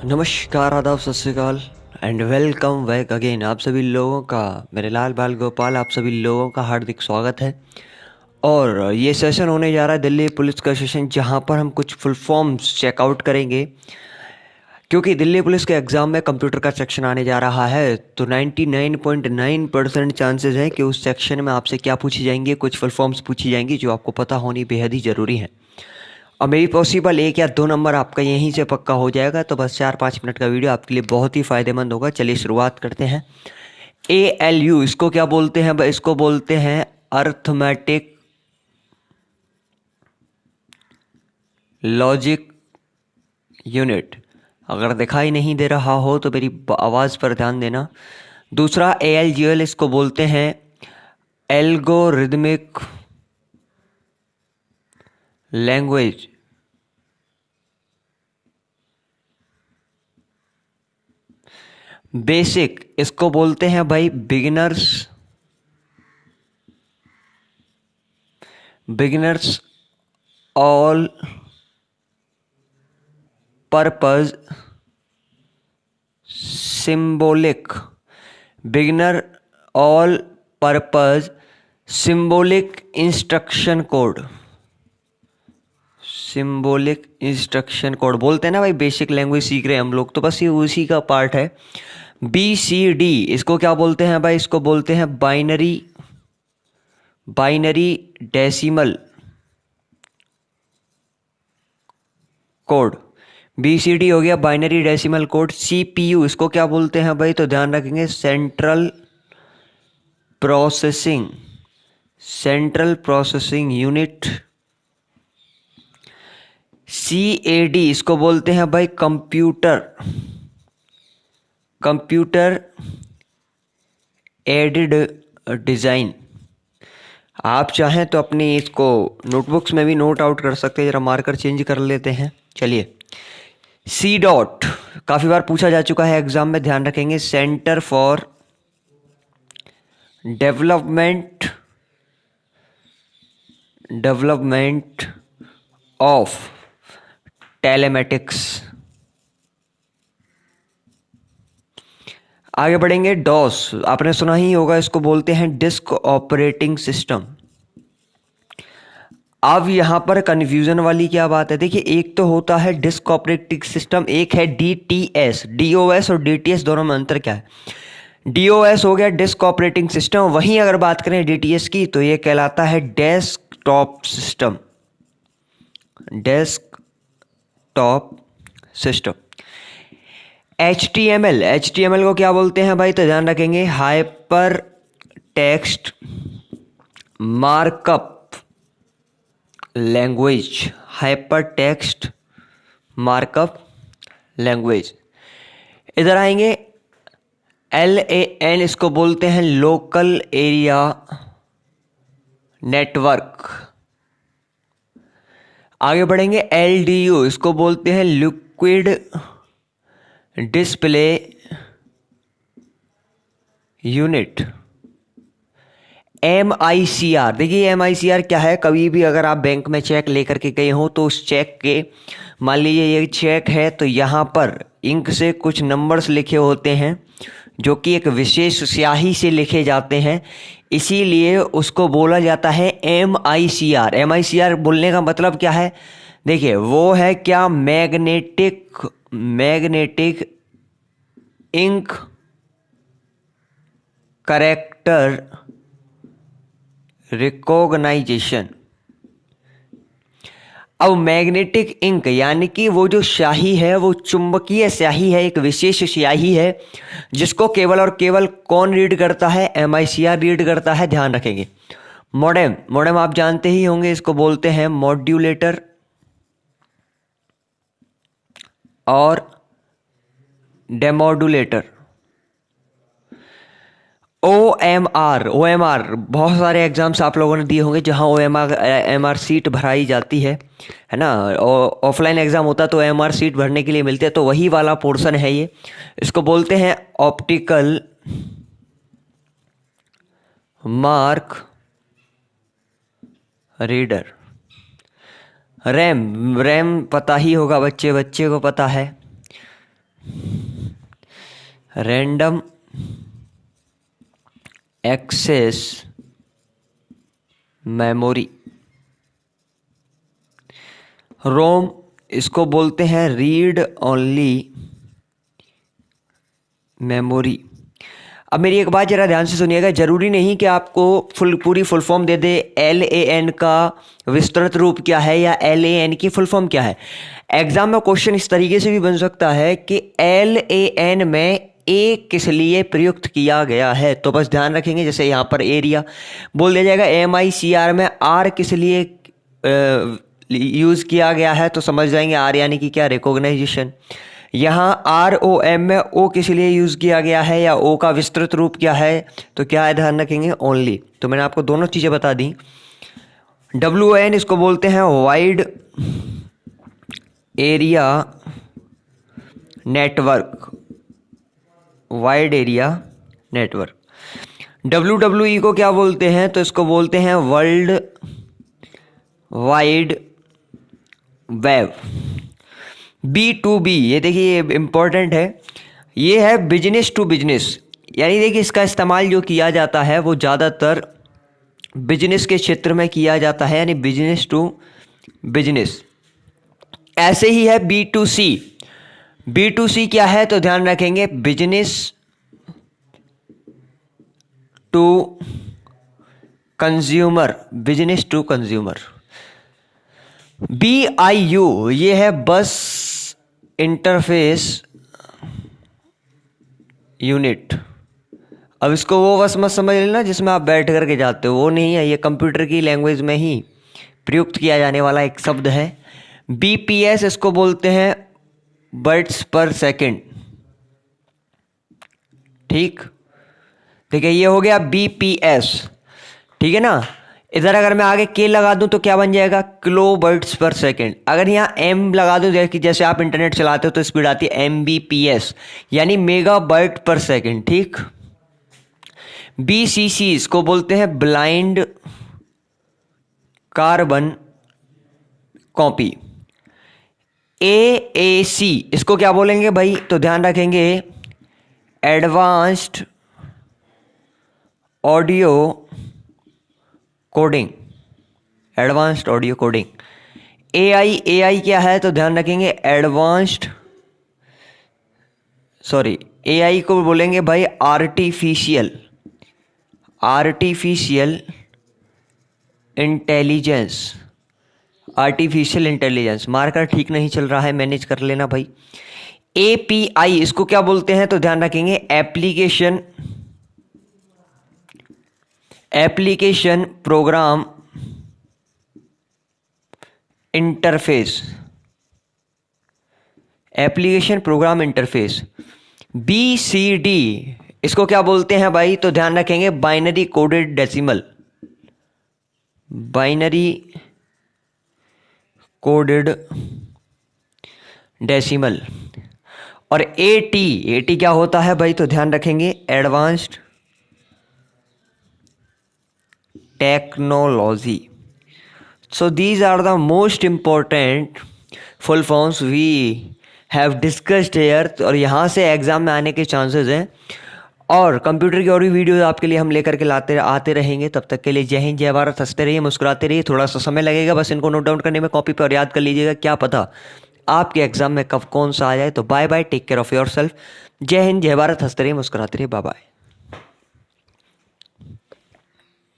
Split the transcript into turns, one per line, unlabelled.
नमस्कार, आदाब, सत श्री अकाल एंड वेलकम बैक अगेन। आप सभी लोगों का, मेरे लाल बाल गोपाल, आप सभी लोगों का हार्दिक स्वागत है। और ये सेशन होने जा रहा है दिल्ली पुलिस का सेशन, जहां पर हम कुछ फुल फॉर्म्स चेकआउट करेंगे। क्योंकि दिल्ली पुलिस के एग्ज़ाम में कंप्यूटर का सेक्शन आने जा रहा है, तो 99.9% चांसेस हैं कि उस सेक्शन में आपसे क्या पूछी जाएंगी, कुछ फुल फॉर्म्स पूछी जाएंगी जो आपको पता होनी बेहद ही ज़रूरी है। और मे बी पॉसिबल 1 या 2 नंबर आपका यहीं से पक्का हो जाएगा। तो बस 4-5 मिनट का वीडियो आपके लिए बहुत ही फ़ायदेमंद होगा। चलिए शुरुआत करते हैं। ALU इसको क्या बोलते हैं? इसको बोलते हैं अर्थमेटिक लॉजिक यूनिट। अगर दिखाई नहीं दे रहा हो तो मेरी आवाज़ पर ध्यान देना। दूसरा ALGL, इसको बोलते हैं एल्गोरिदमिक लैंग्वेज। बेसिक इसको बोलते हैं भाई beginners all purpose symbolic. Beginner all purpose symbolic instruction code. Symbolic instruction code बोलते हैं ना भाई, बेसिक लैंग्वेज सीख रहे हैं हम लोग, तो बस ये उसी का पार्ट है। BCD इसको क्या बोलते हैं भाई? इसको बोलते हैं बाइनरी डेसिमल कोड। BCD हो गया बाइनरी डेसिमल कोड। CPU इसको क्या बोलते हैं भाई? तो ध्यान रखेंगे, सेंट्रल प्रोसेसिंग यूनिट। CAD इसको बोलते हैं भाई कंप्यूटर एडेड डिज़ाइन। आप चाहें तो अपनी इसको नोटबुक्स में भी नोट आउट कर सकते हैं। ज़रा मार्कर चेंज कर लेते हैं। चलिए, C. काफ़ी बार पूछा जा चुका है एग्जाम में, ध्यान रखेंगे, सेंटर फॉर डेवलपमेंट ऑफ टेलेमेटिक्स। आगे बढ़ेंगे। डॉस आपने सुना ही होगा, इसको बोलते हैं डिस्क ऑपरेटिंग सिस्टम। अब यहाँ पर कन्फ्यूजन वाली क्या बात है? देखिए, एक तो होता है डिस्क ऑपरेटिंग सिस्टम, एक है DTS। DOS और DTS दोनों में अंतर क्या है? DOS हो गया डिस्क ऑपरेटिंग सिस्टम। वहीं अगर बात करें DTS की, तो ये कहलाता है डेस्कटॉप सिस्टम। HTML को क्या बोलते हैं भाई? तो ध्यान रखेंगे, हाइपर टेक्स्ट मार्कअप लैंग्वेज। इधर आएंगे, LAN इसको बोलते हैं लोकल एरिया नेटवर्क। आगे बढ़ेंगे, LDU इसको बोलते हैं लिक्विड डिस्प्ले यूनिट। MICR, देखिए MICR क्या है? कभी भी अगर आप बैंक में चेक लेकर के गए हो, तो उस चेक के, मान लीजिए ये चेक है, तो यहाँ पर इंक से कुछ नंबर्स लिखे होते हैं जो कि एक विशेष स्याही से लिखे जाते हैं, इसीलिए उसको बोला जाता है MICR। MICR बोलने का मतलब क्या है? देखिए, वो है क्या, मैग्नेटिक इंक करेक्टर रिकॉग्नाइजेशन। अब मैग्नेटिक इंक यानी कि वो जो स्याही है वो चुंबकीय स्याही है, एक विशेष स्याही है, जिसको केवल और केवल कौन रीड करता है? MICR रीड करता है। ध्यान रखेंगे। मॉडेम आप जानते ही होंगे, इसको बोलते हैं मॉड्यूलेटर और डेमोडुलेटर। OMR बहुत सारे एग्जाम्स आप लोगों ने दिए होंगे जहां OMR सीट भराई जाती है ना। ऑफलाइन एग्जाम होता तो OMR सीट भरने के लिए मिलते हैं, तो वही वाला पोर्शन है ये। इसको बोलते हैं ऑप्टिकल मार्क रीडर। रैम पता ही होगा, बच्चे को पता है। Random access memory. रोम इसको बोलते हैं रीड ओनली मेमोरी। अब मेरी एक बात जरा ध्यान से सुनिएगा, जरूरी नहीं कि आपको पूरी फुल फॉर्म दे दे। LAN का विस्तृत रूप क्या है या LAN की फुल फॉर्म क्या है। एग्जाम में क्वेश्चन इस तरीके से भी बन सकता है कि LAN में ए किस लिए प्रयुक्त किया गया है, तो बस ध्यान रखेंगे। जैसे यहाँ पर एरिया बोल दिया जाएगा, MICR में आर किस लिए यूज किया गया है, तो समझ जाएंगे आर यानी कि क्या, रिकॉग्नाइजेशन। यहाँ ROM में ओ किस लिए यूज किया गया है या ओ का विस्तृत रूप क्या है, तो क्या है, ध्यान रखेंगे ओनली। तो मैंने आपको दोनों चीजें बता दी। WAN इसको बोलते हैं wide area network, wide area network. WWE को क्या बोलते हैं, तो इसको बोलते हैं वर्ल्ड वाइड वेब। B2B, ये देखिए ये इंपॉर्टेंट है, ये है बिजनेस टू बिजनेस। यानी देखिए इसका इस्तेमाल जो किया जाता है वो ज़्यादातर बिजनेस के क्षेत्र में किया जाता है, यानी बिजनेस टू बिजनेस। ऐसे ही है B2C। B2C क्या है, तो ध्यान रखेंगे business to consumer, business to consumer. BIU ये है बस इंटरफेस यूनिट। अब इसको वो बस मत समझ लेना जिसमें आप बैठ करके जाते हो, वो नहीं है, ये कंप्यूटर की लैंग्वेज में ही प्रयुक्त किया जाने वाला एक शब्द है। BPS इसको बोलते हैं बर्ड्स पर सेकंड। ठीक, देखिए ये हो गया BPS, ठीक है ना। इधर अगर मैं आगे के लगा दूं तो क्या बन जाएगा, किलो बर्ड्स पर सेकंड। अगर यहाँ M लगा दूं, जैसे आप इंटरनेट चलाते हो तो स्पीड आती है MBPS, यानी मेगा बाइट पर सेकंड। ठीक। BCC इसको बोलते हैं ब्लाइंड कार्बन कॉपी। AAC इसको क्या बोलेंगे भाई, तो ध्यान रखेंगे advanced audio coding, advanced audio coding. AI क्या है, तो ध्यान रखेंगे AI को बोलेंगे भाई artificial intelligence. Artificial intelligence, marker ठीक नहीं चल रहा है, मैनेज कर लेना भाई। API इसको क्या बोलते हैं, तो ध्यान रखेंगे application program interface, application program interface. BCD इसको क्या बोलते हैं भाई, तो ध्यान रखेंगे binary coded decimal, binary coded decimal. और AT क्या होता है भाई, तो ध्यान रखेंगे advanced technology. So these are the most important full forms we have discussed here। और यहाँ से एग्जाम में आने के चांसेस हैं, और कंप्यूटर की और भी वीडियोस आपके लिए हम लेकर के आते रहेंगे। तब तक के लिए जय हिंद, जय भारत, हंसते रहिए, मुस्कुराते रहिए। थोड़ा सा समय लगेगा, बस इनको नोट डाउन करने में कॉपी पर याद कर लीजिएगा, क्या पता आपके एग्जाम में कब कौन सा आ जाए। तो bye bye, take care of yourself. जय हिंद, जय भारत, हंसते रहिए, मुस्कुराते रहिए, बाय बाय।